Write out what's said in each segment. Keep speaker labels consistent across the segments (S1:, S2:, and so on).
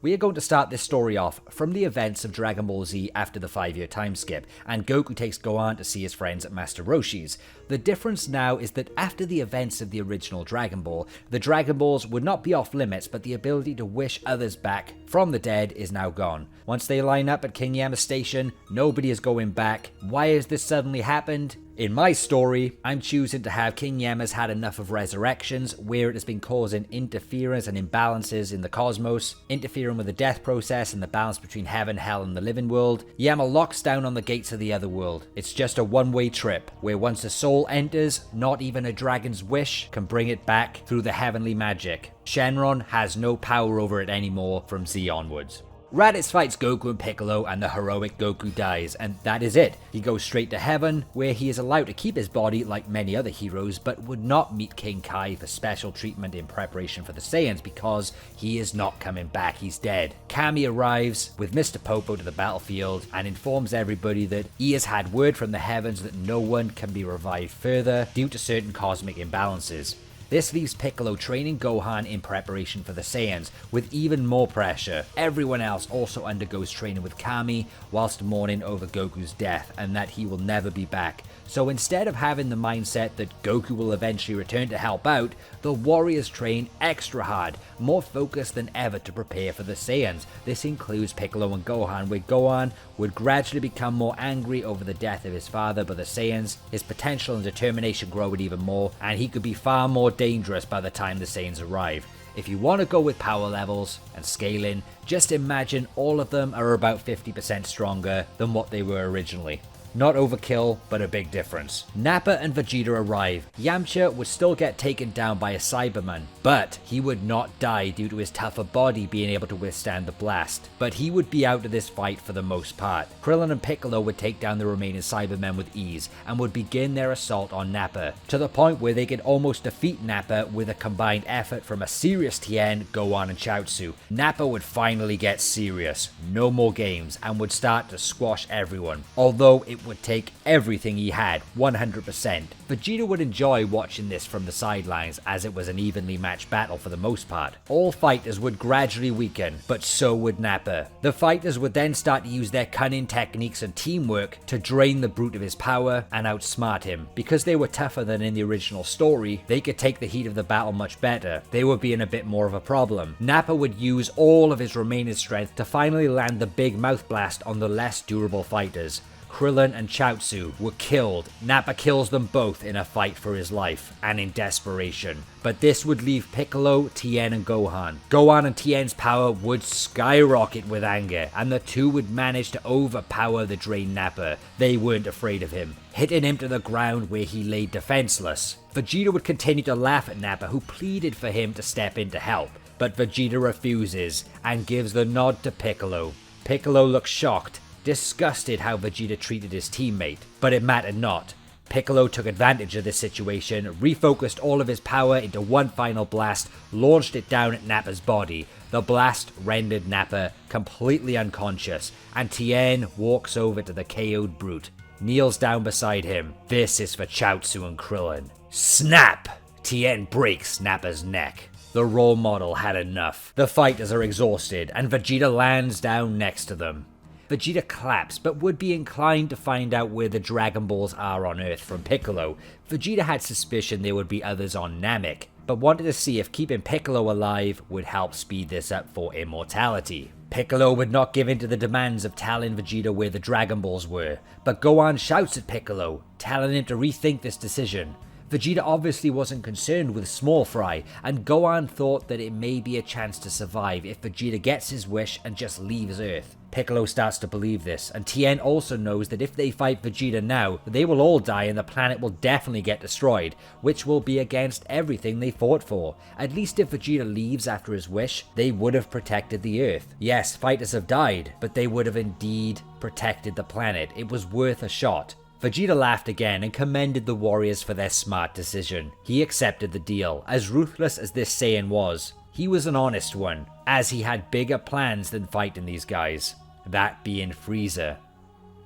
S1: We are going to start this story off from the events of Dragon Ball Z after the 5-year time skip, and Goku takes Gohan to see his friends at Master Roshi's. The difference now is that after the events of the original Dragon Ball, the Dragon Balls would not be off limits, but the ability to wish others back from the dead is now gone. Once they line up at King Yama Station, nobody is going back. Why has this suddenly happened? In my story, I'm choosing to have King Yama's had enough of resurrections, where it has been causing interference and imbalances in the cosmos, interfering with the death process and the balance between heaven, hell, and the living world. Yama locks down on the gates of the other world. It's just a one-way trip, where once a soul enters, not even a dragon's wish can bring it back through the heavenly magic. Shenron has no power over it anymore from Z onwards. Raditz fights Goku and Piccolo, and the heroic Goku dies, and that is it. He goes straight to heaven, where he is allowed to keep his body like many other heroes, but would not meet King Kai for special treatment in preparation for the Saiyans because he is not coming back, he's dead. Kami arrives with Mr. Popo to the battlefield and informs everybody that he has had word from the heavens that no one can be revived further due to certain cosmic imbalances. This leaves Piccolo training Gohan in preparation for the Saiyans, with even more pressure. Everyone else also undergoes training with Kami, whilst mourning over Goku's death, and that he will never be back. So instead of having the mindset that Goku will eventually return to help out, the warriors train extra hard, more focused than ever to prepare for the Saiyans. This includes Piccolo and Gohan, where Gohan would gradually become more angry over the death of his father by the Saiyans, his potential and determination growing even more, and he could be far more dangerous by the time the Saiyans arrive. If you want to go with power levels and scaling, just imagine all of them are about 50% stronger than what they were originally. Not overkill, but a big difference. Nappa and Vegeta arrive. Yamcha would still get taken down by a Cyberman, but he would not die due to his tougher body being able to withstand the blast. But he would be out of this fight for the most part. Krillin and Piccolo would take down the remaining Cybermen with ease, and would begin their assault on Nappa, to the point where they could almost defeat Nappa with a combined effort from a serious Tien, Gohan, and Chaozu. Nappa would finally get serious, no more games, and would start to squash everyone, although it would take everything he had, 100%. Vegeta would enjoy watching this from the sidelines, as it was an evenly matched battle for the most part. All fighters would gradually weaken, but so would Nappa. The fighters would then start to use their cunning techniques and teamwork to drain the brute of his power and outsmart him. Because they were tougher than in the original story, they could take the heat of the battle much better. They would be in a bit more of a problem. Nappa would use all of his remaining strength to finally land the big mouth blast on the less durable fighters. Krillin and Chaozu were killed. Nappa kills them both in a fight for his life, and in desperation. But this would leave Piccolo, Tien, and Gohan. Gohan and Tien's power would skyrocket with anger, and the two would manage to overpower the drained Nappa. They weren't afraid of him, hitting him to the ground where he lay defenseless. Vegeta would continue to laugh at Nappa, who pleaded for him to step in to help. But Vegeta refuses, and gives the nod to Piccolo. Piccolo looks shocked, disgusted how Vegeta treated his teammate, but it mattered not. Piccolo took advantage of this situation, refocused all of his power into one final blast, launched it down at Nappa's body. The blast rendered Nappa completely unconscious, and Tien walks over to the KO'd brute, kneels down beside him. This is for Chaozu and Krillin. Snap! Tien breaks Nappa's neck. The role model had enough. The fighters are exhausted, and Vegeta lands down next to them. Vegeta claps, but would be inclined to find out where the Dragon Balls are on Earth from Piccolo. Vegeta had suspicion there would be others on Namek, but wanted to see if keeping Piccolo alive would help speed this up for immortality. Piccolo would not give in to the demands of telling Vegeta where the Dragon Balls were, but Gohan shouts at Piccolo, telling him to rethink this decision. Vegeta obviously wasn't concerned with small fry, and Gohan thought that it may be a chance to survive if Vegeta gets his wish and just leaves Earth. Piccolo starts to believe this, and Tien also knows that if they fight Vegeta now, they will all die and the planet will definitely get destroyed, which will be against everything they fought for. At least if Vegeta leaves after his wish, they would have protected the Earth. Yes, fighters have died, but they would have indeed protected the planet. It was worth a shot. Vegeta laughed again and commended the warriors for their smart decision. He accepted the deal, as ruthless as this Saiyan was. He was an honest one, as he had bigger plans than fighting these guys, that being Frieza.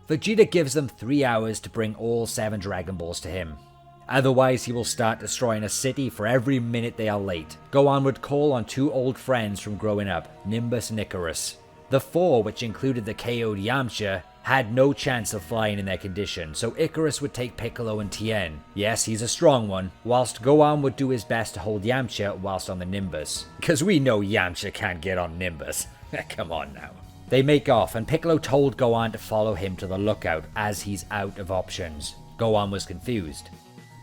S1: Vegeta gives them 3 hours to bring all 7 Dragon Balls to him. Otherwise, he will start destroying a city for every minute they are late. Gohan would call on two old friends from growing up, Nimbus and Icarus. The four, which included the KO'd Yamcha, had no chance of flying in their condition, so Icarus would take Piccolo and Tien. Yes, he's a strong one, whilst Gohan would do his best to hold Yamcha whilst on the Nimbus. Because we know Yamcha can't get on Nimbus. Come on now. They make off, and Piccolo told Gohan to follow him to the lookout, as he's out of options. Gohan was confused.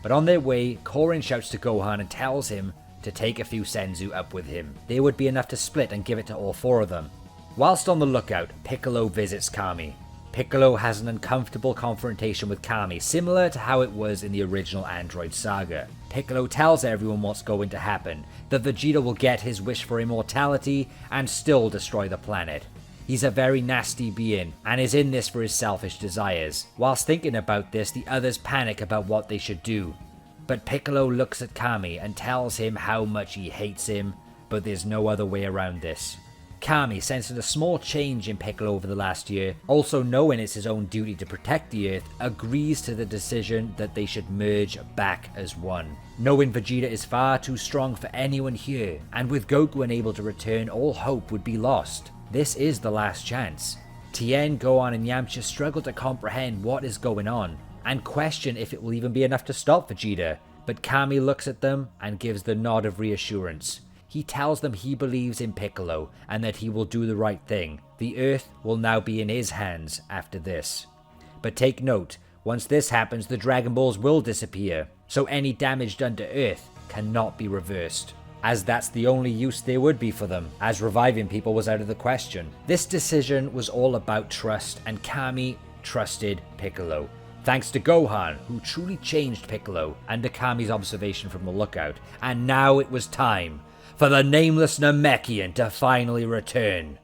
S1: But on their way, Korin shouts to Gohan and tells him to take a few Senzu up with him. They would be enough to split and give it to all four of them. Whilst on the lookout, Piccolo visits Kami. Piccolo has an uncomfortable confrontation with Kami, similar to how it was in the original Android saga. Piccolo tells everyone what's going to happen, that Vegeta will get his wish for immortality and still destroy the planet. He's a very nasty being, and is in this for his selfish desires. Whilst thinking about this, the others panic about what they should do. But Piccolo looks at Kami and tells him how much he hates him, but there's no other way around this. Kami, sensing a small change in Piccolo over the last year, also knowing it's his own duty to protect the Earth, agrees to the decision that they should merge back as one. Knowing Vegeta is far too strong for anyone here, and with Goku unable to return, all hope would be lost. This is the last chance. Tien, Gohan and Yamcha struggle to comprehend what is going on, and question if it will even be enough to stop Vegeta, but Kami looks at them and gives the nod of reassurance. He tells them he believes in Piccolo, and that he will do the right thing. The Earth will now be in his hands after this. But take note, once this happens, the Dragon Balls will disappear, so any damage done to Earth cannot be reversed, as that's the only use there would be for them, as reviving people was out of the question. This decision was all about trust, and Kami trusted Piccolo. Thanks to Gohan, who truly changed Piccolo, and to Kami's observation from the lookout. And now it was time for the Nameless Namekian to finally return.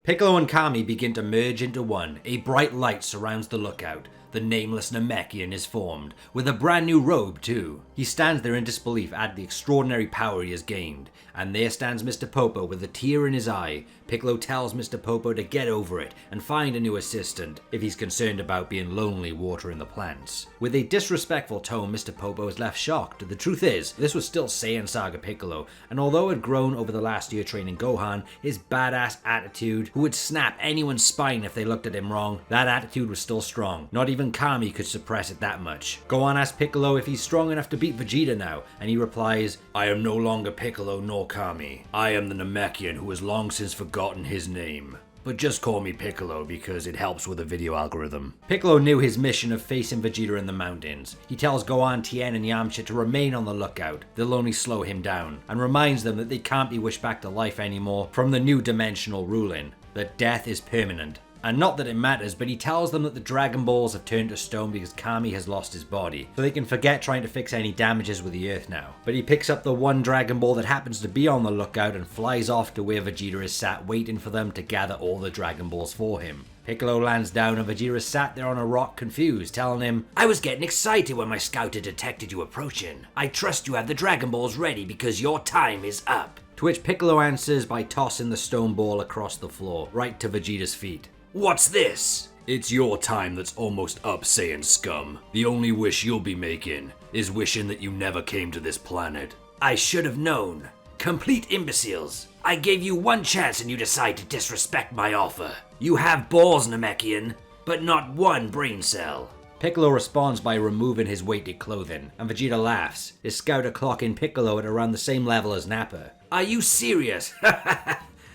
S1: Piccolo and Kami begin to merge into one. A bright light surrounds the lookout. The Nameless Namekian is formed, with a brand new robe too. He stands there in disbelief at the extraordinary power he has gained, and there stands Mr. Popo with a tear in his eye. Piccolo tells Mr. Popo to get over it and find a new assistant, if he's concerned about being lonely watering the plants. With a disrespectful tone, Mr. Popo is left shocked. The truth is, this was still Saiyan Saga Piccolo, and although it had grown over the last year training Gohan, his badass attitude, who would snap anyone's spine if they looked at him wrong, that attitude was still strong. Not even Kami could suppress it that much. Gohan asks Piccolo if he's strong enough to beat Vegeta now, and he replies, "I am no longer Piccolo nor Kami. I am the Namekian who has long since forgotten his name. But just call me Piccolo because it helps with the video algorithm." Piccolo knew his mission of facing Vegeta in the mountains. He tells Gohan, Tien and Yamcha to remain on the lookout. They'll only slow him down, and reminds them that they can't be wished back to life anymore from the new dimensional ruling, that death is permanent. And not that it matters, but he tells them that the Dragon Balls have turned to stone because Kami has lost his body, so they can forget trying to fix any damages with the Earth now. But he picks up the one Dragon Ball that happens to be on the lookout and flies off to where Vegeta is sat waiting for them to gather all the Dragon Balls for him. Piccolo lands down and Vegeta sat there on a rock confused, telling him, "I was getting excited when my scout had detected you approaching. I trust you have the Dragon Balls ready because your time is up." To which Piccolo answers by tossing the stone ball across the floor, right to Vegeta's feet. "What's this?" "It's your time that's almost up, Saiyan scum. The only wish you'll be making is wishing that you never came to this planet." "I should have known. Complete imbeciles. I gave you one chance and you decide to disrespect my offer. You have balls, Namekian, but not one brain cell." Piccolo responds by removing his weighted clothing, and Vegeta laughs, his scouter clocking Piccolo at around the same level as Nappa. "Are you serious?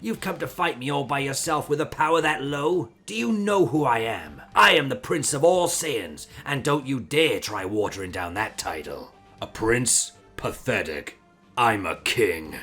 S1: You've come to fight me all by yourself with a power that low? Do you know who I am? I am the Prince of all Saiyans, and don't you dare try watering down that title." "A prince? Pathetic. I'm a king."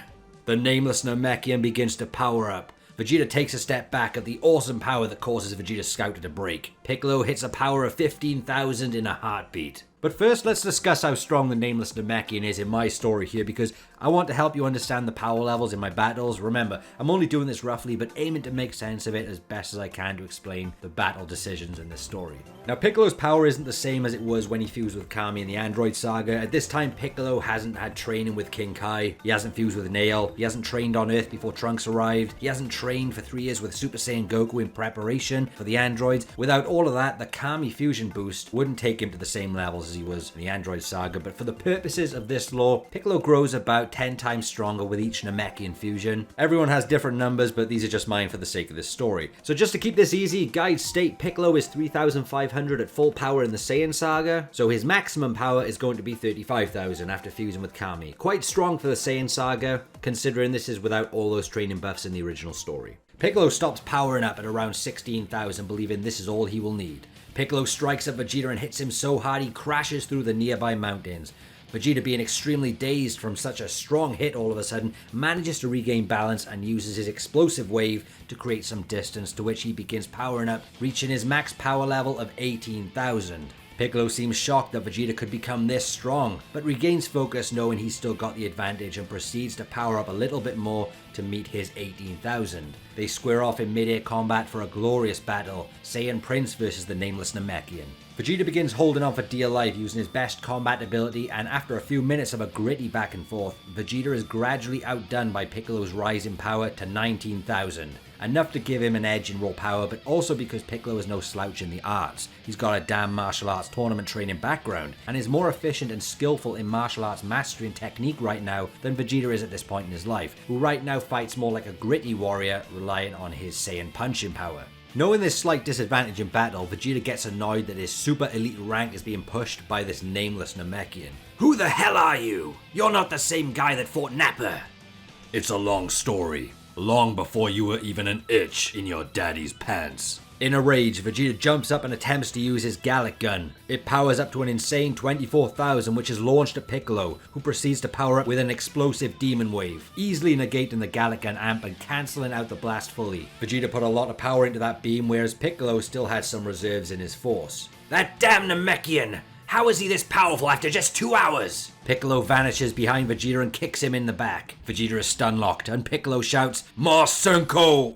S1: The Nameless Namekian begins to power up. Vegeta takes a step back at the awesome power that causes Vegeta's scouter to break. Piccolo hits a power of 15,000 in a heartbeat. But first, let's discuss how strong the Nameless Namekian is in my story here, because I want to help you understand the power levels in my battles. Remember, I'm only doing this roughly, but aiming to make sense of it as best as I can to explain the battle decisions in this story. Now, Piccolo's power isn't the same as it was when he fused with Kami in the Android saga. At this time, Piccolo hasn't had training with King Kai, he hasn't fused with Nail, he hasn't trained on Earth before Trunks arrived, he hasn't trained for 3 years with Super Saiyan Goku in preparation for the androids. Without all of that, the Kami fusion boost wouldn't take him to the same levels as he was in the Android saga, but for the purposes of this lore, Piccolo grows about 10 times stronger with each Namekian fusion. Everyone has different numbers, but these are just mine for the sake of this story. So just to keep this easy, guides state Piccolo is 3,500 at full power in the Saiyan saga, so his maximum power is going to be 35,000 after fusing with Kami. Quite strong for the Saiyan saga, considering this is without all those training buffs in the original story. Piccolo stops powering up at around 16,000, believing this is all he will need. Piccolo strikes at Vegeta and hits him so hard he crashes through the nearby mountains. Vegeta, being extremely dazed from such a strong hit all of a sudden, manages to regain balance and uses his explosive wave to create some distance, to which he begins powering up, reaching his max power level of 18,000. Piccolo seems shocked that Vegeta could become this strong, but regains focus knowing he's still got the advantage and proceeds to power up a little bit more to meet his 18,000. They square off in mid-air combat for a glorious battle, Saiyan Prince versus the Nameless Namekian. Vegeta begins holding on for dear life using his best combat ability, and after a few minutes of a gritty back and forth, Vegeta is gradually outdone by Piccolo's rise in power to 19,000. Enough to give him an edge in raw power, but also because Piccolo is no slouch in the arts. He's got a damn martial arts tournament training background, and is more efficient and skillful in martial arts mastery and technique right now than Vegeta is at this point in his life, who right now fights more like a gritty warrior, relying on his Saiyan punching power. Knowing this slight disadvantage in battle, Vegeta gets annoyed that his super elite rank is being pushed by this Nameless Namekian. "Who the hell are you? You're not the same guy that fought Nappa." "It's a long story. Long before you were even an itch in your daddy's pants." In a rage, Vegeta jumps up and attempts to use his Gallic gun. It powers up to an insane 24,000, which is launched at Piccolo, who proceeds to power up with an explosive demon wave, easily negating the Gallic gun amp and cancelling out the blast fully. Vegeta put a lot of power into that beam, whereas Piccolo still had some reserves in his force. "That damn Namekian! How is he this powerful after just 2 hours?" Piccolo vanishes behind Vegeta and kicks him in the back. Vegeta is stun-locked, and Piccolo shouts, "Marsenko!"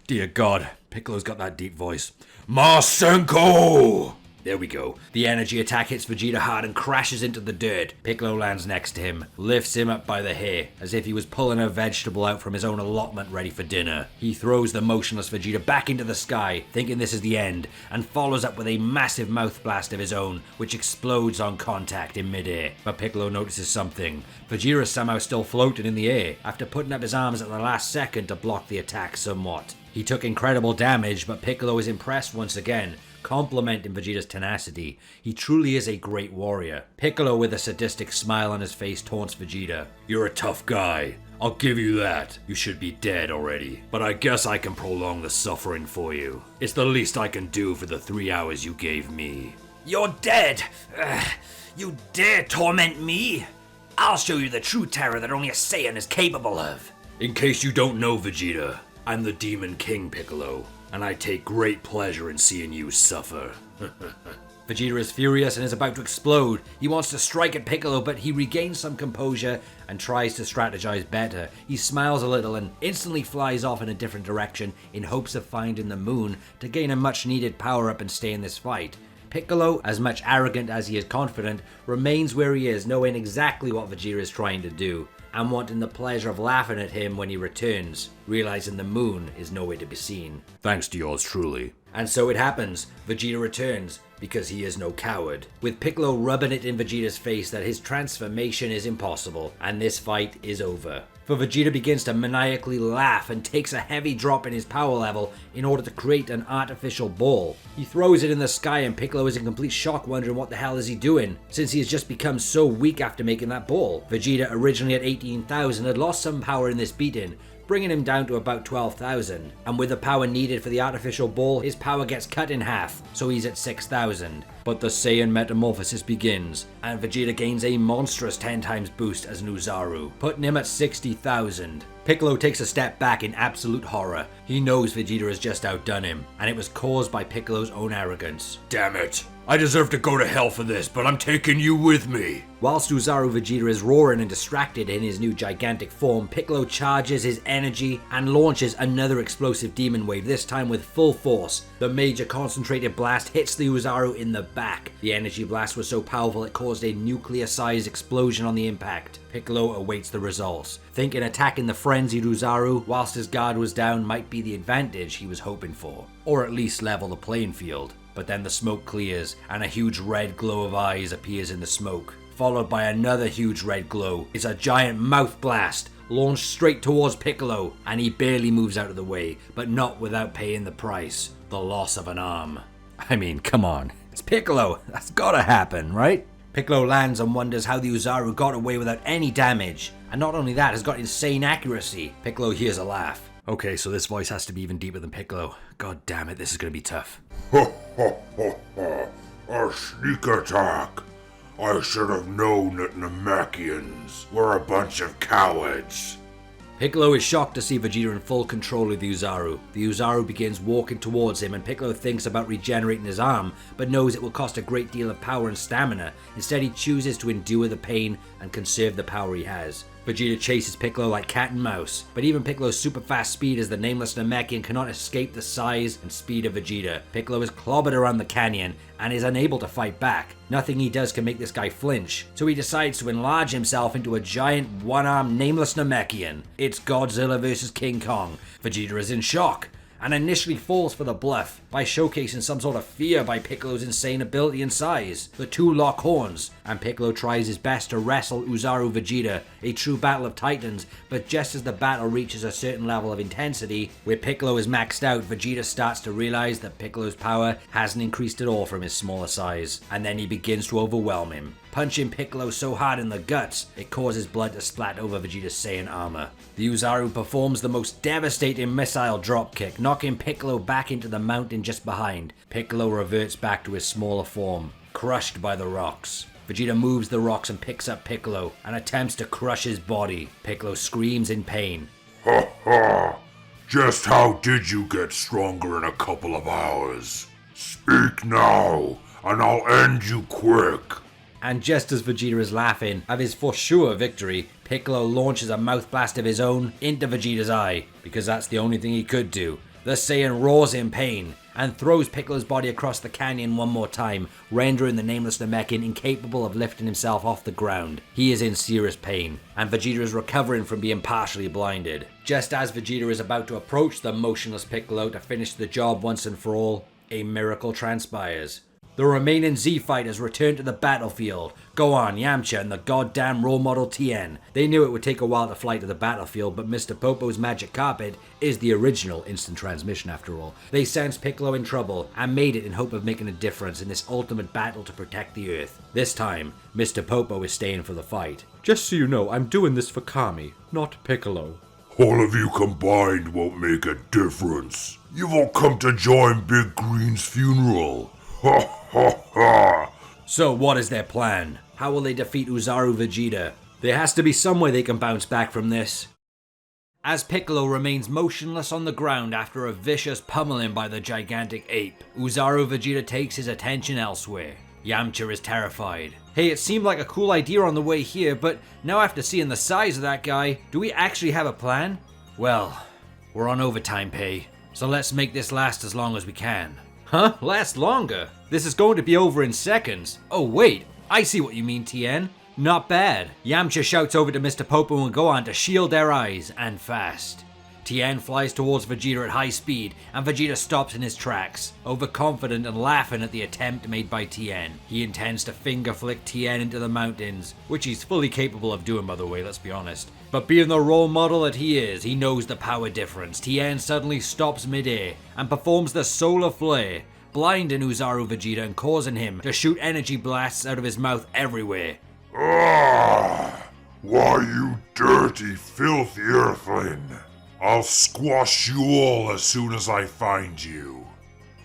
S1: Dear God, Piccolo's got that deep voice. "Marsenko!" There we go. The energy attack hits Vegeta hard and crashes into the dirt. Piccolo lands next to him, lifts him up by the hair, as if he was pulling a vegetable out from his own allotment ready for dinner. He throws the motionless Vegeta back into the sky, thinking this is the end, and follows up with a massive mouth blast of his own, which explodes on contact in midair. But Piccolo notices something. Vegeta is somehow still floating in the air, after putting up his arms at the last second to block the attack somewhat. He took incredible damage, but Piccolo is impressed once again, complimenting Vegeta's tenacity. He truly is a great warrior. Piccolo, with a sadistic smile on his face, taunts Vegeta. "You're a tough guy. I'll give you that. You should be dead already. But I guess I can prolong the suffering for you. It's the least I can do for the 3 hours you gave me." "You're dead! You dare torment me? I'll show you the true terror that only a Saiyan is capable of." "In case you don't know, Vegeta, I'm the Demon King, Piccolo, and I take great pleasure in seeing you suffer." Vegeta is furious and is about to explode. He wants to strike at Piccolo, but he regains some composure and tries to strategize better. He smiles a little and instantly flies off in a different direction in hopes of finding the moon to gain a much needed power up and stay in this fight. Piccolo, as much arrogant as he is confident, remains where he is, knowing exactly what Vegeta is trying to do, and wanting the pleasure of laughing at him when he returns, realizing the moon is nowhere to be seen. "Thanks to yours truly." And so it happens. Vegeta returns, because he is no coward, with Piccolo rubbing it in Vegeta's face that his transformation is impossible, and this fight is over. For Vegeta begins to maniacally laugh and takes a heavy drop in his power level in order to create an artificial ball. He throws it in the sky and Piccolo is in complete shock, wondering what the hell is he doing, since he has just become so weak after making that ball. Vegeta, originally at 18,000, had lost some power in this beating, bringing him down to about 12,000, and with the power needed for the artificial ball, his power gets cut in half, so he's at 6,000. But the Saiyan metamorphosis begins, and Vegeta gains a monstrous 10 times boost as an Oozaru, putting him at 60,000. Piccolo takes a step back in absolute horror. He knows Vegeta has just outdone him, and it was caused by Piccolo's own arrogance. "Damn it! I deserve to go to hell for this, but I'm taking you with me." Whilst Oozaru Vegeta is roaring and distracted in his new gigantic form, Piccolo charges his energy and launches another explosive demon wave, this time with full force. The major concentrated blast hits the Oozaru in the back. The energy blast was so powerful it caused a nuclear-sized explosion on the impact. Piccolo awaits the results, thinking attacking the frenzied Oozaru whilst his guard was down might be the advantage he was hoping for, or at least level the playing field. But then the smoke clears, and a huge red glow of eyes appears in the smoke, followed by another huge red glow. It's a giant mouth blast, launched straight towards Piccolo, and he barely moves out of the way, but not without paying the price, the loss of an arm. I mean, come on, it's Piccolo, that's gotta happen, right? Piccolo lands and wonders how the Oozaru got away without any damage, and not only that, has got insane accuracy. Piccolo hears a laugh. Okay, so this voice has to be even deeper than Piccolo. God damn it, this is gonna be tough.
S2: Ha ha ha ha! A sneak attack! I should have known that Namekians were a bunch of cowards.
S1: Piccolo is shocked to see Vegeta in full control of the Oozaru. The Oozaru begins walking towards him and Piccolo thinks about regenerating his arm, but knows it will cost a great deal of power and stamina. Instead he chooses to endure the pain and conserve the power he has. Vegeta chases Piccolo like cat and mouse, but even Piccolo's super fast speed as the Nameless Namekian cannot escape the size and speed of Vegeta. Piccolo is clobbered around the canyon and is unable to fight back. Nothing he does can make this guy flinch, so he decides to enlarge himself into a giant one-armed Nameless Namekian. It's Godzilla vs King Kong. Vegeta is in shock, and initially falls for the bluff by showcasing some sort of fear by Piccolo's insane ability and size. The two lock horns, and Piccolo tries his best to wrestle Oozaru Vegeta, a true battle of titans, but just as the battle reaches a certain level of intensity, where Piccolo is maxed out, Vegeta starts to realize that Piccolo's power hasn't increased at all from his smaller size, and then he begins to overwhelm him, punching Piccolo so hard in the guts, it causes blood to splat over Vegeta's Saiyan armor. The Oozaru performs the most devastating missile dropkick, knocking Piccolo back into the mountain just behind. Piccolo reverts back to his smaller form, crushed by the rocks. Vegeta moves the rocks and picks up Piccolo, and attempts to crush his body. Piccolo screams in pain.
S2: Ha ha! Just how did you get stronger in a couple of hours? Speak now, and I'll end you quick.
S1: And just as Vegeta is laughing of his for sure victory, Piccolo launches a mouth blast of his own into Vegeta's eye, because that's the only thing he could do. The Saiyan roars in pain, and throws Piccolo's body across the canyon one more time, rendering the Nameless Namekian incapable of lifting himself off the ground. He is in serious pain, and Vegeta is recovering from being partially blinded. Just as Vegeta is about to approach the motionless Piccolo to finish the job once and for all, a miracle transpires. The remaining Z fighters return to the battlefield. Gohan, Yamcha, and the goddamn role model Tien. They knew it would take a while to fly to the battlefield, but Mr. Popo's magic carpet is the original instant transmission after all. They sensed Piccolo in trouble and made it in hope of making a difference in this ultimate battle to protect the Earth. This time, Mr. Popo is staying for the fight.
S3: Just so you know, I'm doing this for Kami, not Piccolo.
S2: All of you combined won't make a difference. You've all come to join Big Green's funeral. Ha ha ha!
S1: So what is their plan? How will they defeat Oozaru Vegeta? There has to be some way they can bounce back from this. As Piccolo remains motionless on the ground after a vicious pummeling by the gigantic ape, Oozaru Vegeta takes his attention elsewhere. Yamcha is terrified. Hey, it seemed like a cool idea on the way here, but now after seeing the size of that guy, do we actually have a plan? Well, we're on overtime pay, so let's make this last as long as we can. Huh? Last longer? This is going to be over in seconds. Oh wait, I see what you mean, Tien. Not bad. Yamcha shouts over to Mr. Popo and Gohan to shield their eyes, and fast. Tien flies towards Vegeta at high speed, and Vegeta stops in his tracks, overconfident and laughing at the attempt made by Tien. He intends to finger flick Tien into the mountains, which he's fully capable of doing by the way, let's be honest. But being the role model that he is, he knows the power difference. Tien suddenly stops mid-air, and performs the solar flare, blinding Oozaru Vegeta and causing him to shoot energy blasts out of his mouth everywhere.
S2: Ah! Why, you dirty, filthy earthling! I'll squash you all as soon as I find you.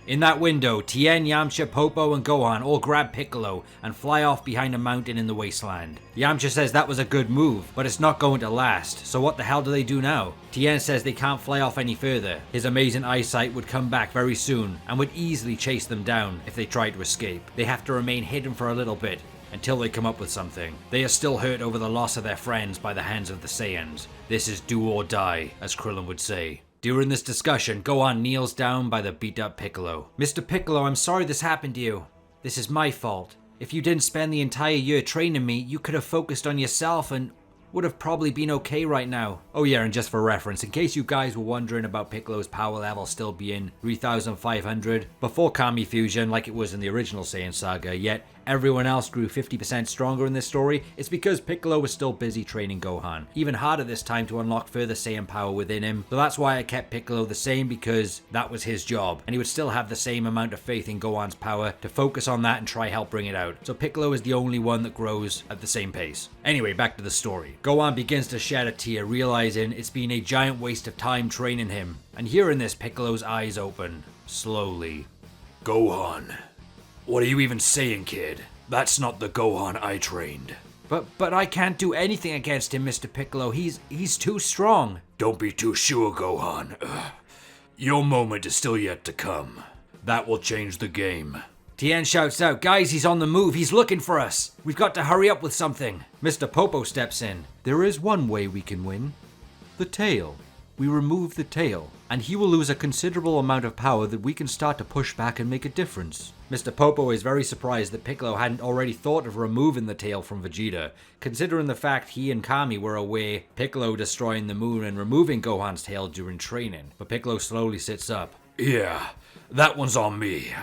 S1: In that window, Tien, Yamcha, Popo, and Gohan all grab Piccolo and fly off behind a mountain in the wasteland. Yamcha says that was a good move, but it's not going to last, so what the hell do they do now? Tien says they can't fly off any further. His amazing eyesight would come back very soon and would easily chase them down if they tried to escape. They have to remain hidden for a little bit, until they come up with something. They are still hurt over the loss of their friends by the hands of the Saiyans. This is do or die, as Krillin would say. During this discussion, Gohan kneels down by the beat up Piccolo. Mr. Piccolo, I'm sorry this happened to you. This is my fault. If you didn't spend the entire year training me, you could have focused on yourself and... would have probably been okay right now. Oh yeah, and just for reference, in case you guys were wondering about Piccolo's power level still being 3500 before Kami Fusion like it was in the original Saiyan saga, yet everyone else grew 50% stronger in this story, it's because Piccolo was still busy training Gohan. Even harder this time to unlock further Saiyan power within him, so that's why I kept Piccolo the same, because that was his job, and he would still have the same amount of faith in Gohan's power to focus on that and try help bring it out. So Piccolo is the only one that grows at the same pace. Anyway, back to the story. Gohan begins to shed a tear, realizing it's been a giant waste of time training him, and hearing this, Piccolo's eyes open, slowly. Gohan. What are you even saying, kid? That's not the Gohan I trained. But I can't do anything against him, Mr. Piccolo. He's too strong. Don't be too sure, Gohan. Your moment is still yet to come. That will change the game. Tien shouts out, guys, he's on the move. He's looking for us. We've got to hurry up with something. Mr. Popo steps in. There is one way we can win. The tail. We remove the tail, and he will lose a considerable amount of power that we can start to push back and make a difference. Mr. Popo is very surprised that Piccolo hadn't already thought of removing the tail from Vegeta, considering the fact he and Kami were aware Piccolo destroying the moon and removing Gohan's tail during training. But Piccolo slowly sits up. Yeah, that one's on me.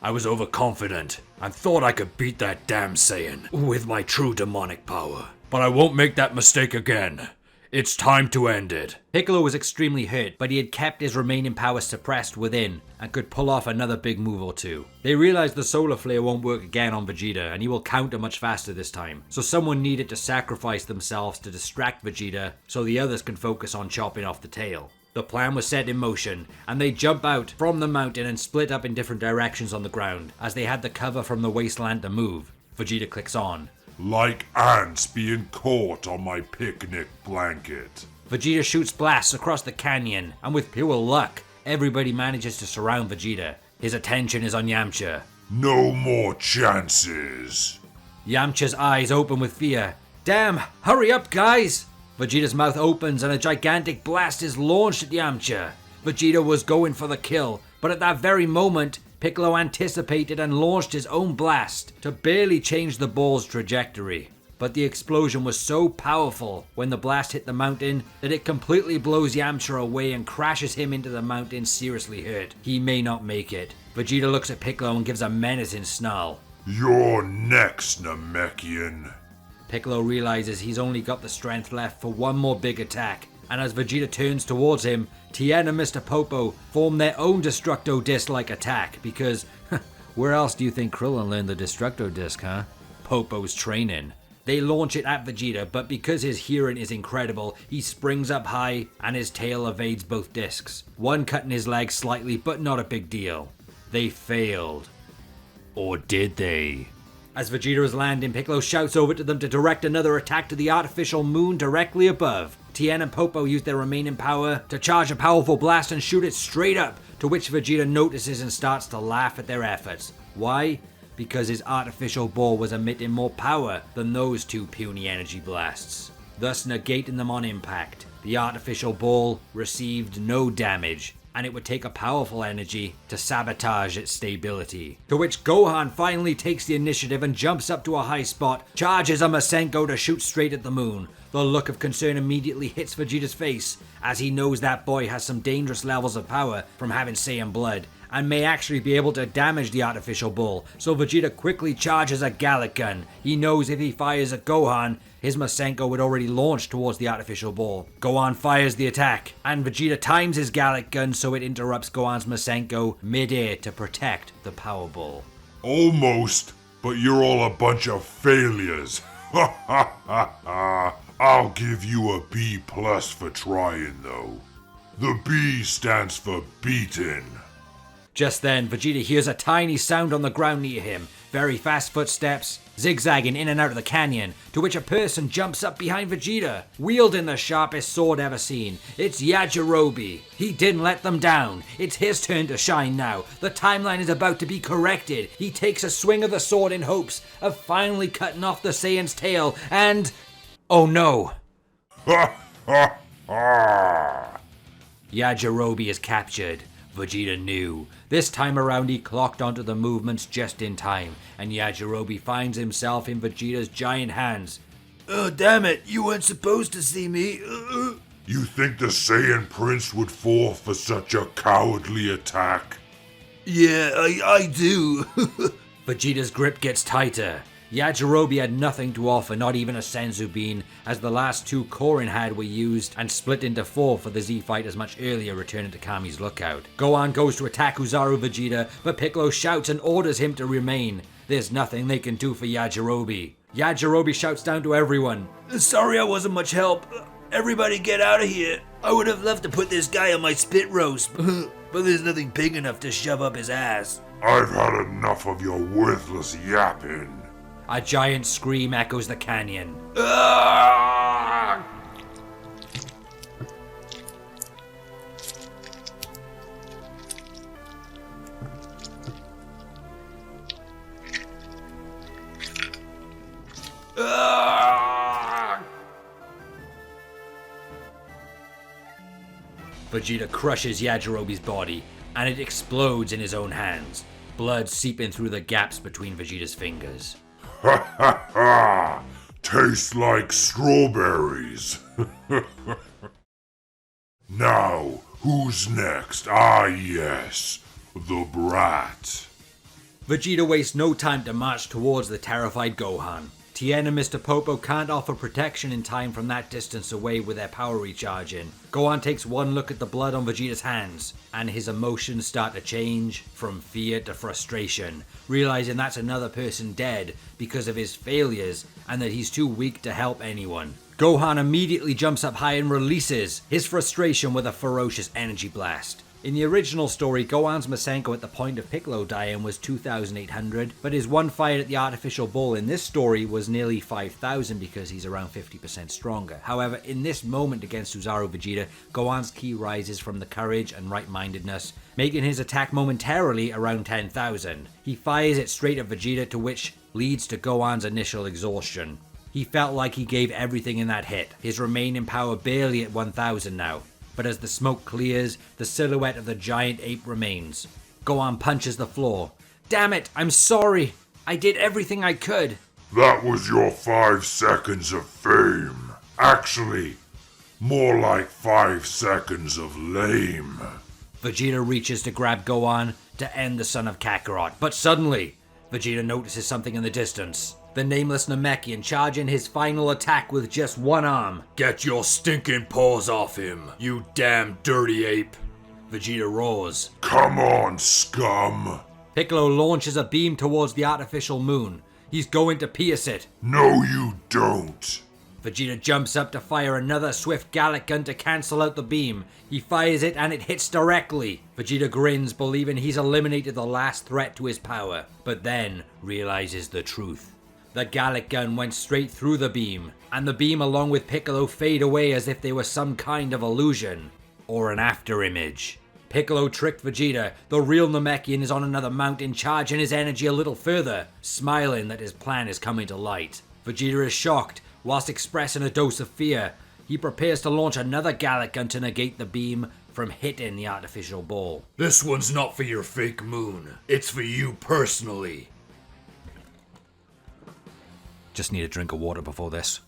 S1: I was overconfident and thought I could beat that damn Saiyan with my true demonic power. But I won't make that mistake again. It's time to end it. Piccolo was extremely hurt, but he had kept his remaining power suppressed within and could pull off another big move or two. They realized the solar flare won't work again on Vegeta, and he will counter much faster this time. So someone needed to sacrifice themselves to distract Vegeta so the others can focus on chopping off the tail. The plan was set in motion, and they jump out from the mountain and split up in different directions on the ground, as they had the cover from the wasteland to move. Vegeta clicks on.
S2: Like ants being caught on my picnic blanket.
S1: Vegeta shoots blasts across the canyon, and with pure luck, everybody manages to surround Vegeta. His attention is on Yamcha.
S2: No more chances.
S1: Yamcha's eyes open with fear. Damn, hurry up, guys! Vegeta's mouth opens and a gigantic blast is launched at Yamcha. Vegeta was going for the kill, but at that very moment, Piccolo anticipated and launched his own blast to barely change the ball's trajectory. But the explosion was so powerful when the blast hit the mountain that it completely blows Yamcha away and crashes him into the mountain, seriously hurt. He may not make it. Vegeta looks at Piccolo and gives a menacing snarl.
S2: You're next, Namekian.
S1: Piccolo realizes he's only got the strength left for one more big attack, and as Vegeta turns towards him, Tien and Mr. Popo form their own Destructo Disc-like attack, because where else do you think Krillin learned the Destructo Disc, huh? Popo's training. They launch it at Vegeta, but because his hearing is incredible, he springs up high and his tail evades both discs. One cutting his leg slightly, but not a big deal. They failed. Or did they? As Vegeta is landing, Piccolo shouts over to them to direct another attack to the artificial moon directly above. Tien and Popo use their remaining power to charge a powerful blast and shoot it straight up, to which Vegeta notices and starts to laugh at their efforts. Why? Because his artificial ball was emitting more power than those two puny energy blasts, thus negating them on impact. The artificial ball received no damage, and it would take a powerful energy to sabotage its stability. To which Gohan finally takes the initiative and jumps up to a high spot, charges a Masenko to shoot straight at the moon. The look of concern immediately hits Vegeta's face, as he knows that boy has some dangerous levels of power from having Saiyan blood, and may actually be able to damage the artificial ball, so Vegeta quickly charges a Gallic gun. He knows if he fires at Gohan, his Masenko would already launch towards the artificial ball. Gohan fires the attack, and Vegeta times his Gallic gun so it interrupts Gohan's Masenko mid-air to protect the power ball.
S2: Almost, but you're all a bunch of failures. Ha ha ha ha. I'll give you a B+ for trying though. The B stands for beaten.
S1: Just then, Vegeta hears a tiny sound on the ground near him. Very fast footsteps, zigzagging in and out of the canyon, to which a person jumps up behind Vegeta, wielding the sharpest sword ever seen. It's Yajirobe. He didn't let them down. It's his turn to shine now. The timeline is about to be corrected. He takes a swing of the sword in hopes of finally cutting off the Saiyan's tail, and... oh no!
S2: Ha ha ha!
S1: Yajirobe is captured. Vegeta knew. This time around he clocked onto the movements just in time, and Yajirobe finds himself in Vegeta's giant hands. Oh, damn it, you weren't supposed to see me.
S2: You think the Saiyan Prince would fall for such a cowardly attack?
S1: Yeah, I do. Vegeta's grip gets tighter. Yajirobe had nothing to offer, not even a Senzu Bean, as the last two Korin had were used and split into four for the Z fighters much earlier, returning to Kami's lookout. Gohan goes to attack Uzaru Vegeta, but Piccolo shouts and orders him to remain. There's nothing they can do for Yajirobe. Yajirobe shouts down to everyone, "Sorry I wasn't much help. Everybody get out of here. I would have loved to put this guy on my spit roast, but there's nothing big enough to shove up his ass."
S2: I've had enough of your worthless yapping.
S1: A giant scream echoes the canyon. Vegeta crushes Yajirobe's body, and it explodes in his own hands, blood seeping through the gaps between Vegeta's fingers.
S2: Ha ha ha! Tastes like strawberries. Now, who's next? Ah yes, the brat.
S1: Vegeta wastes no time to march towards the terrified Gohan. Tien and Mr. Popo can't offer protection in time from that distance away with their power recharging. Gohan takes one look at the blood on Vegeta's hands, and his emotions start to change from fear to frustration, realizing that's another person dead because of his failures and that he's too weak to help anyone. Gohan immediately jumps up high and releases his frustration with a ferocious energy blast. In the original story, Gohan's Masenko at the point of Piccolo dying was 2,800, but his one fight at the artificial ball in this story was nearly 5,000 because he's around 50% stronger. However, in this moment against Uzaru Vegeta, Gohan's ki rises from the courage and right-mindedness, making his attack momentarily around 10,000. He fires it straight at Vegeta, to which leads to Gohan's initial exhaustion. He felt like he gave everything in that hit, his remaining power barely at 1,000 now. But as the smoke clears, the silhouette of the giant ape remains. Gohan punches the floor. "Damn it, I'm sorry. I did everything I could."
S2: That was your 5 seconds of fame. Actually, more like 5 seconds of lame.
S1: Vegeta reaches to grab Gohan to end the son of Kakarot, but suddenly, Vegeta notices something in the distance. The Nameless Namekian charging his final attack with just one arm. "Get your stinking paws off him, you damn dirty ape!" Vegeta roars.
S2: Come on, scum.
S1: Piccolo launches a beam towards the artificial moon. He's going to pierce it.
S2: No, you don't.
S1: Vegeta jumps up to fire another swift Gallic gun to cancel out the beam. He fires it and it hits directly. Vegeta grins, believing he's eliminated the last threat to his power, but then realizes the truth. The Gallic gun went straight through the beam, and the beam along with Piccolo fade away as if they were some kind of illusion, or an afterimage. Piccolo tricked Vegeta. The real Namekian is on another mountain, charging his energy a little further, smiling that his plan is coming to light. Vegeta is shocked, whilst expressing a dose of fear. He prepares to launch another Gallic gun to negate the beam from hitting the artificial ball. "This one's not for your fake moon. It's for you personally." Just need a drink of water before this.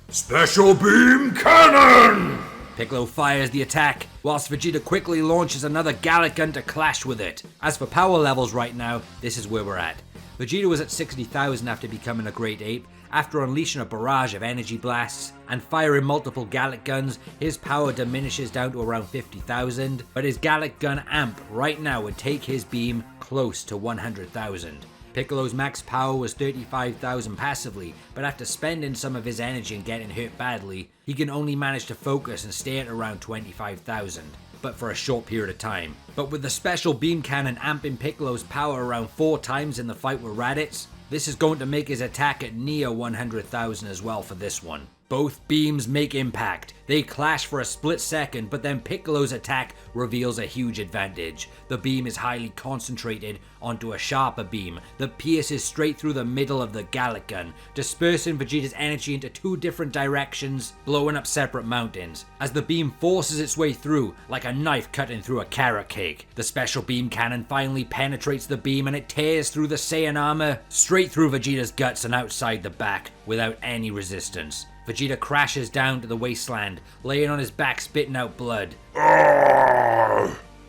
S2: Special beam cannon!
S1: Piccolo fires the attack, whilst Vegeta quickly launches another Gallic gun to clash with it. As for power levels right now, this is where we're at. Vegeta was at 60,000 after becoming a Great Ape. After unleashing a barrage of energy blasts and firing multiple Gallic guns, his power diminishes down to around 50,000, but his Gallic gun amp right now would take his beam close to 100,000. Piccolo's max power was 35,000 passively, but after spending some of his energy and getting hurt badly, he can only manage to focus and stay at around 25,000. But for a short period of time. But with the special beam cannon amping Piccolo's power around 4 times in the fight with Raditz, this is going to make his attack at near 100,000 as well for this one. Both beams make impact. They clash for a split second, but then Piccolo's attack reveals a huge advantage. The beam is highly concentrated onto a sharper beam that pierces straight through the middle of the Gallic gun, dispersing Vegeta's energy into two different directions, blowing up separate mountains. As the beam forces its way through, like a knife cutting through a carrot cake, the special beam cannon finally penetrates the beam and it tears through the Saiyan armor, straight through Vegeta's guts and outside the back, without any resistance. Vegeta crashes down to the wasteland, laying on his back spitting out blood.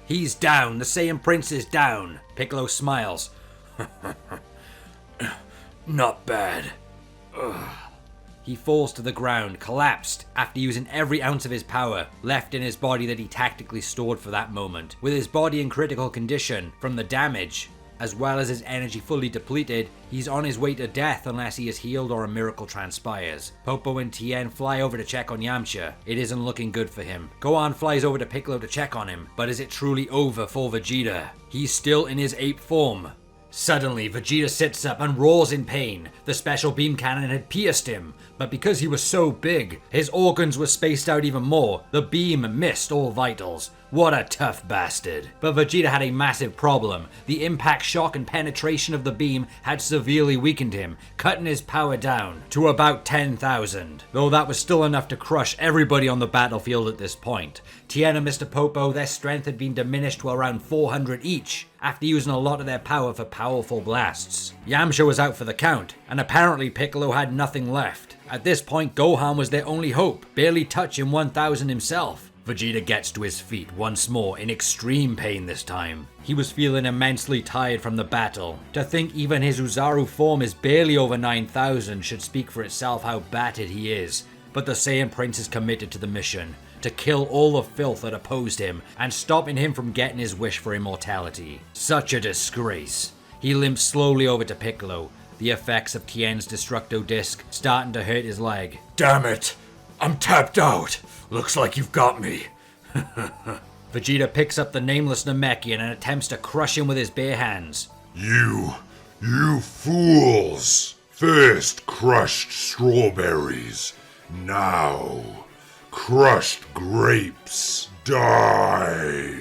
S1: He's down, the Saiyan Prince is down. Piccolo smiles. Not bad. He falls to the ground, collapsed, after using every ounce of his power left in his body that he tactically stored for that moment. With his body in critical condition from the damage, as well as his energy fully depleted, he's on his way to death unless he is healed or a miracle transpires. Popo and Tien fly over to check on Yamcha. It isn't looking good for him. Gohan flies over to Piccolo to check on him, but is it truly over for Vegeta? He's still in his ape form. Suddenly, Vegeta sits up and roars in pain. The special beam cannon had pierced him, but because he was so big, his organs were spaced out even more. The beam missed all vitals. What a tough bastard. But Vegeta had a massive problem. The impact, shock, and penetration of the beam had severely weakened him, cutting his power down to about 10,000. Though that was still enough to crush everybody on the battlefield at this point. Tien and Mr. Popo, their strength had been diminished to around 400 each, after using a lot of their power for powerful blasts. Yamcha was out for the count, and apparently Piccolo had nothing left. At this point, Gohan was their only hope, barely touching 1,000 himself. Vegeta gets to his feet once more, in extreme pain this time. He was feeling immensely tired from the battle. To think even his Uzaru form is barely over 9,000 should speak for itself how battered he is. But the Saiyan Prince is committed to the mission, to kill all the filth that opposed him, and stopping him from getting his wish for immortality. Such a disgrace. He limps slowly over to Piccolo, the effects of Tien's Destructo Disc starting to hurt his leg.
S3: Damn it! I'm tapped out! Looks like you've got me.
S1: Vegeta picks up the Nameless Namekian and attempts to crush him with his bare hands.
S2: You fools! First crushed strawberries, now crushed grapes. Die!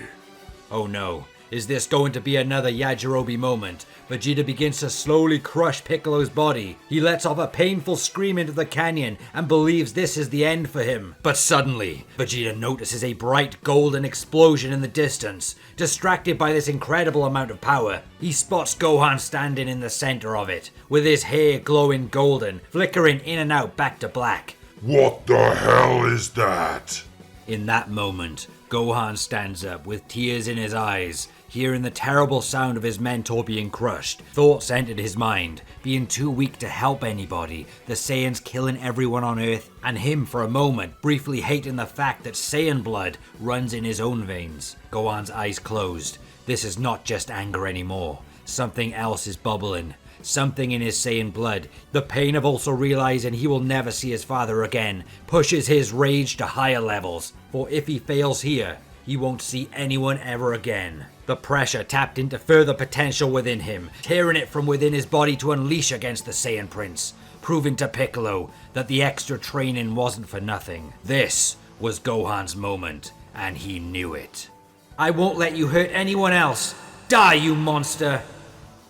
S1: Oh no. Is this going to be another Yajirobe moment? Vegeta begins to slowly crush Piccolo's body. He lets off a painful scream into the canyon and believes this is the end for him. But suddenly, Vegeta notices a bright golden explosion in the distance. Distracted by this incredible amount of power, he spots Gohan standing in the center of it, with his hair glowing golden, flickering in and out back to black.
S2: What the hell is that?
S1: In that moment, Gohan stands up with tears in his eyes. Hearing the terrible sound of his mentor being crushed, thoughts entered his mind, being too weak to help anybody, the Saiyans killing everyone on Earth, and him for a moment briefly hating the fact that Saiyan blood runs in his own veins. Gohan's eyes closed. This is not just anger anymore. Something else is bubbling. Something in his Saiyan blood, the pain of also realizing he will never see his father again, pushes his rage to higher levels, for if he fails here, he won't see anyone ever again. The pressure tapped into further potential within him, tearing it from within his body to unleash against the Saiyan Prince, proving to Piccolo that the extra training wasn't for nothing. This was Gohan's moment, and he knew it. I won't let you hurt anyone else. Die, you monster!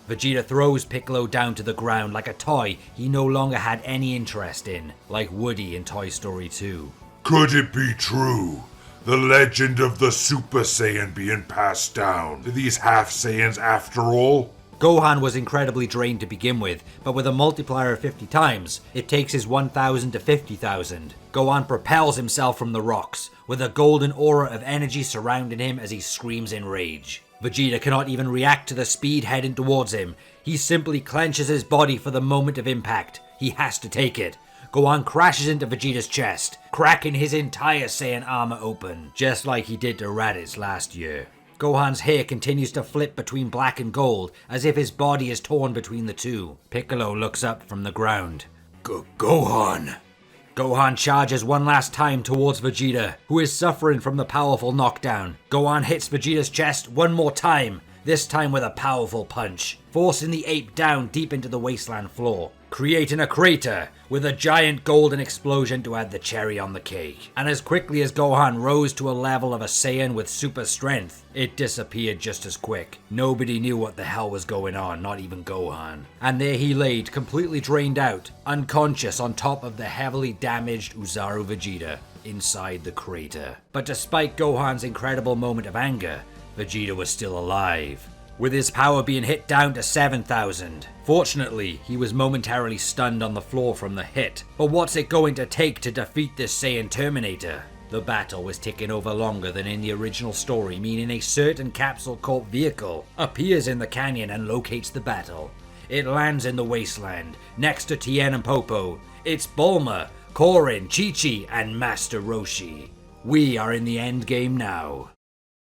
S1: Vegeta throws Piccolo down to the ground like a toy he no longer had any interest in, like Woody in Toy Story 2.
S2: Could it be true? The legend of the Super Saiyan being passed down to these half Saiyans after all?
S1: Gohan was incredibly drained to begin with, but with a multiplier of 50 times, it takes his 1,000 to 50,000. Gohan propels himself from the rocks, with a golden aura of energy surrounding him as he screams in rage. Vegeta cannot even react to the speed heading towards him. He simply clenches his body for the moment of impact. He has to take it. Gohan crashes into Vegeta's chest, cracking his entire Saiyan armor open, just like he did to Raditz last year. Gohan's hair continues to flip between black and gold, as if his body is torn between the two. Piccolo looks up from the ground. Gohan! Gohan charges one last time towards Vegeta, who is suffering from the powerful knockdown. Gohan hits Vegeta's chest one more time, this time with a powerful punch, forcing the ape down deep into the wasteland floor. creating a crater with a giant golden explosion to add the cherry on the cake. And as quickly as Gohan rose to a level of a Saiyan with super strength, it disappeared just as quick. Nobody knew what the hell was going on, not even Gohan. And there he laid, completely drained out, unconscious on top of the heavily damaged Oozaru Vegeta inside the crater. But despite Gohan's incredible moment of anger, Vegeta was still alive, with his power being hit down to 7,000. Fortunately, he was momentarily stunned on the floor from the hit. But what's it going to take to defeat this Saiyan Terminator? The battle was ticking over longer than in the original story, meaning a certain Capsule Corp vehicle appears in the canyon and locates the battle. It lands in the wasteland, next to Tien and Popo. It's Bulma, Korin, Chi-Chi, and Master Roshi. We are in the end game now.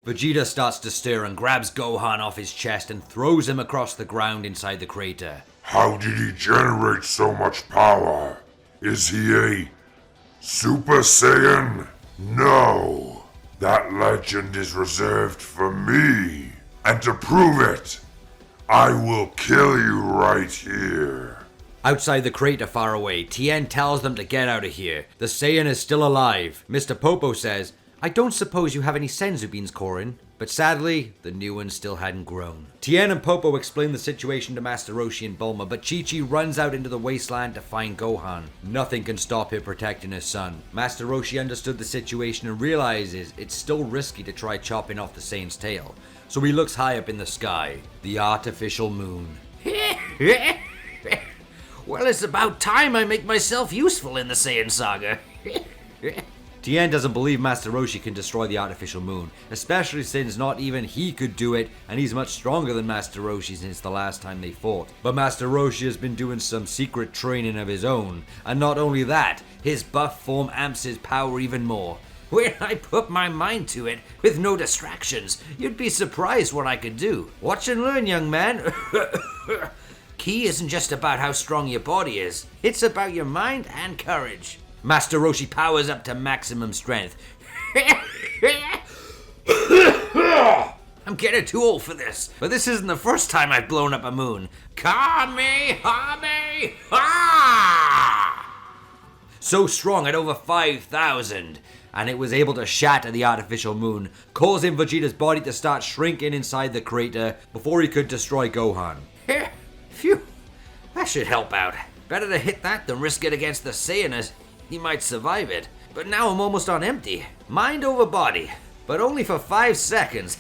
S1: Vegeta starts to stir and grabs Gohan off his chest and throws him across the ground inside the crater.
S2: How did he generate so much power? Is he a Super Saiyan? No. That legend is reserved for me. And to prove it, I will kill you right here.
S1: Outside the crater far away, Tien tells them to get out of here. The Saiyan is still alive. Mr. Popo says, "I don't suppose you have any senzu beans, Korin." But sadly, the new one still hadn't grown. Tien and Popo explain the situation to Master Roshi and Bulma, but Chi-Chi runs out into the wasteland to find Gohan. Nothing can stop her protecting her son. Master Roshi understood the situation and realizes it's still risky to try chopping off the Saiyan's tail. So he looks high up in the sky, the artificial moon. Well, it's about time I make myself useful in the Saiyan saga. Tien doesn't believe Master Roshi can destroy the artificial moon, especially since not even he could do it, and he's much stronger than Master Roshi since the last time they fought. But Master Roshi has been doing some secret training of his own, and not only that, his buff form amps his power even more. When I put my mind to it, with no distractions, you'd be surprised what I could do. Watch and learn, young man. Key isn't just about how strong your body is, it's about your mind and courage. Master Roshi powers up to maximum strength. I'm getting too old for this, but this isn't the first time I've blown up a moon. Kamehameha! So strong at over 5,000, and it was able to shatter the artificial moon, causing Vegeta's body to start shrinking inside the crater before he could destroy Gohan. Phew, that should help out. Better to hit that than risk it against the Saiyan, as he might survive it. But now I'm almost on empty. Mind over body, but only for 5 seconds.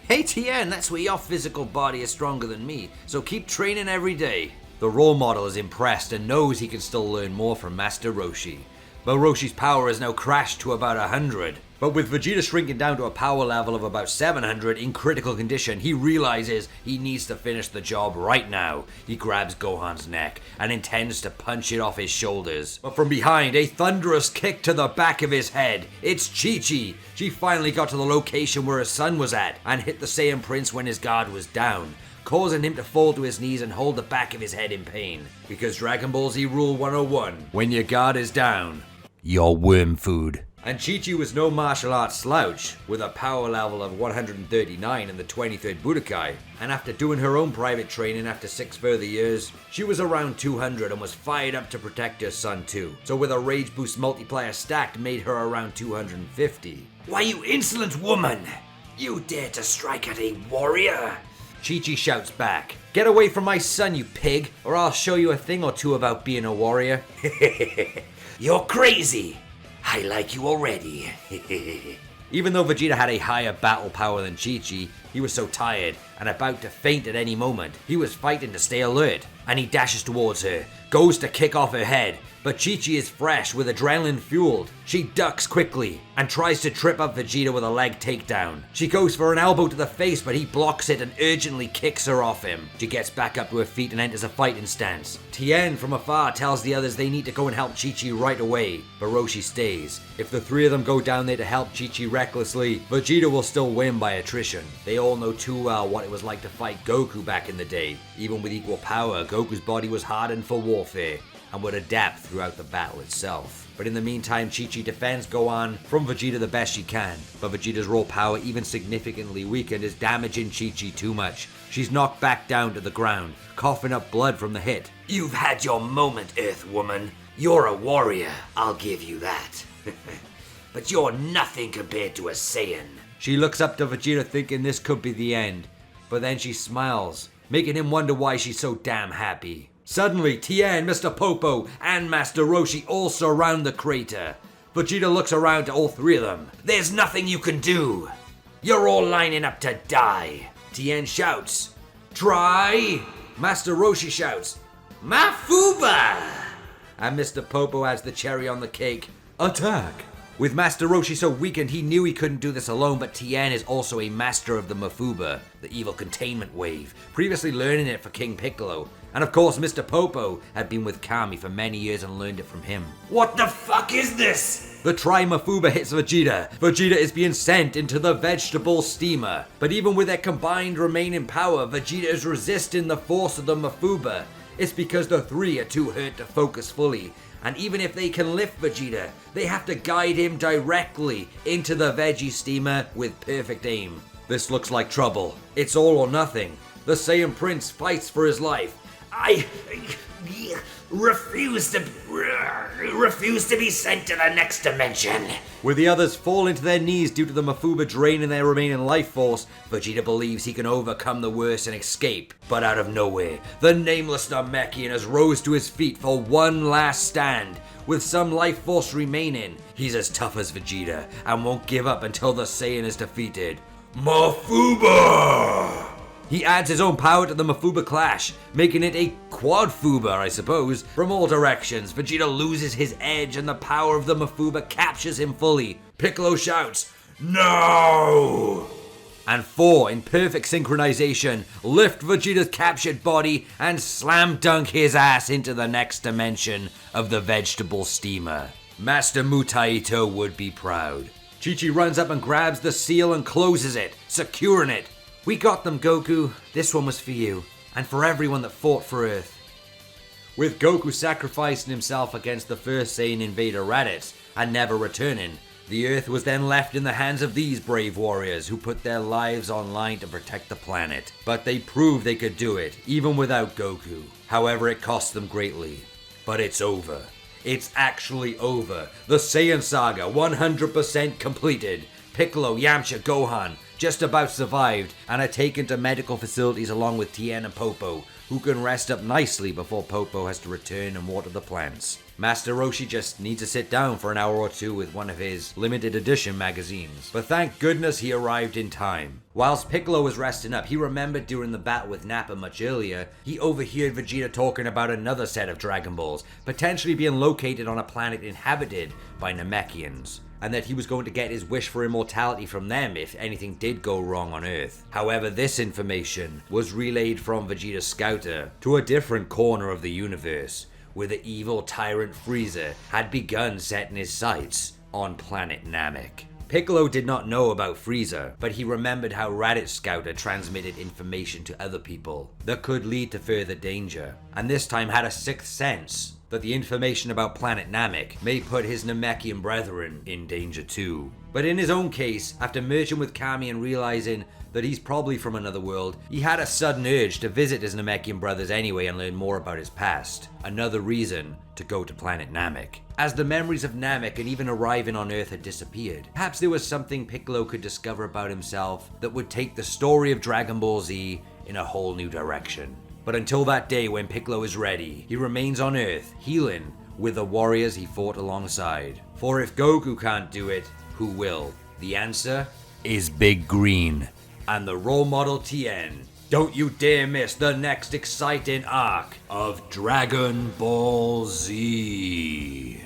S1: Hey Tien, that's where your physical body is stronger than me, so keep training every day. The role model is impressed and knows he can still learn more from Master Roshi. But Roshi's power has now crashed to about 100. But with Vegeta shrinking down to a power level of about 700 in critical condition, he realizes he needs to finish the job right now. He grabs Gohan's neck and intends to punch it off his shoulders. But from behind, a thunderous kick to the back of his head. It's Chi-Chi. She finally got to the location where her son was at and hit the Saiyan Prince when his guard was down, causing him to fall to his knees and hold the back of his head in pain. Because Dragon Ball Z Rule 101, when your guard is down, you're worm food. And Chi-Chi was no martial arts slouch, with a power level of 139 in the 23rd Budokai, and after doing her own private training after 6 further years, she was around 200 and was fired up to protect her son too. So with a Rage Boost multiplier stacked made her around 250. Why, you insolent woman! You dare to strike at a warrior? Chi-Chi shouts back, "Get away from my son, you pig, or I'll show you a thing or two about being a warrior." You're crazy! I like you already. Even though Vegeta had a higher battle power than Chi-Chi, he was so tired and about to faint at any moment. He was fighting to stay alert, and he dashes towards her, goes to kick off her head, but Chi-Chi is fresh with adrenaline fueled. She ducks quickly and tries to trip up Vegeta with a leg takedown. She goes for an elbow to the face, but he blocks it and urgently kicks her off him. She gets back up to her feet and enters a fighting stance. Tien from afar tells the others they need to go and help Chi-Chi right away, but Roshi stays. If the three of them go down there to help Chi-Chi recklessly, Vegeta will still win by attrition. They all know too well what it was like to fight Goku back in the day. Even with equal power, Goku's body was hardened for warfare and would adapt throughout the battle itself. But in the meantime, Chi-Chi defends Gohan from Vegeta the best she can. But Vegeta's raw power, even significantly weakened, is damaging Chi-Chi too much. She's knocked back down to the ground, coughing up blood from the hit.
S4: You've had your moment, Earthwoman. You're a warrior, I'll give you that. But you're nothing compared to a Saiyan.
S1: She looks up to Vegeta thinking this could be the end, but then she smiles, making him wonder why she's so damn happy. Suddenly, Tien, Mr. Popo, and Master Roshi all surround the crater. Vegeta looks around to all three of them.
S4: There's nothing you can do. You're all lining up to die.
S1: Tien shouts, "Try!" Master Roshi shouts, "Mafuba!" And Mr. Popo adds the cherry on the cake, "Attack!" With Master Roshi so weakened, he knew he couldn't do this alone, but Tien is also a master of the Mafuba, the evil containment wave, previously learning it for King Piccolo. And of course, Mr. Popo had been with Kami for many years and learned it from him.
S4: What the fuck is this?
S1: The Tri-Mafuba hits Vegeta. Vegeta is being sent into the vegetable steamer. But even with their combined remaining power, Vegeta is resisting the force of the Mafuba. It's because the three are too hurt to focus fully. And even if they can lift Vegeta, they have to guide him directly into the veggie steamer with perfect aim. This looks like trouble. It's all or nothing. The Saiyan Prince fights for his life.
S4: I refuse to be sent to the next dimension.
S1: With the others falling to their knees due to the Mafuba draining their remaining life force, Vegeta believes he can overcome the worst and escape. But out of nowhere, the Nameless Namekian has rose to his feet for one last stand. With some life force remaining, he's as tough as Vegeta and won't give up until the Saiyan is defeated.
S2: Mafuba!
S1: He adds his own power to the Mafuba clash, making it a quadfuba, I suppose. From all directions, Vegeta loses his edge and the power of the Mafuba captures him fully. Piccolo shouts, "No!" And four, in perfect synchronization, lift Vegeta's captured body and slam dunk his ass into the next dimension of the vegetable steamer. Master Mutaito would be proud. Chi-Chi runs up and grabs the seal and closes it, securing it. "We got them, Goku. This one was for you, and for everyone that fought for Earth." With Goku sacrificing himself against the first Saiyan invader Raditz and never returning, the Earth was then left in the hands of these brave warriors who put their lives on line to protect the planet. But they proved they could do it, even without Goku. However, it cost them greatly. But it's over. It's actually over. The Saiyan saga, 100% completed. Piccolo, Yamcha, Gohan just about survived and are taken to medical facilities along with Tien and Popo, who can rest up nicely before Popo has to return and water the plants. Master Roshi just needs to sit down for an hour or two with one of his limited edition magazines. But thank goodness he arrived in time. Whilst Piccolo was resting up, he remembered during the battle with Nappa much earlier, he overheard Vegeta talking about another set of Dragon Balls, potentially being located on a planet inhabited by Namekians, and that he was going to get his wish for immortality from them if anything did go wrong on Earth. However, this information was relayed from Vegeta's scouter to a different corner of the universe, where the evil tyrant Frieza had begun setting his sights on planet Namek. Piccolo did not know about Frieza, but he remembered how Raditz Scouter transmitted information to other people that could lead to further danger, and this time had a sixth sense that the information about planet Namek may put his Namekian brethren in danger too. But in his own case, after merging with Kami and realizing that he's probably from another world, he had a sudden urge to visit his Namekian brothers anyway and learn more about his past. Another reason to go to planet Namek. As the memories of Namek and even arriving on Earth had disappeared, perhaps there was something Piccolo could discover about himself that would take the story of Dragon Ball Z in a whole new direction. But until that day when Piccolo is ready, he remains on Earth, healing with the warriors he fought alongside. For if Goku can't do it, who will? The answer is Big Green and the role model Tien. Don't you dare miss the next exciting arc of Dragon Ball Z.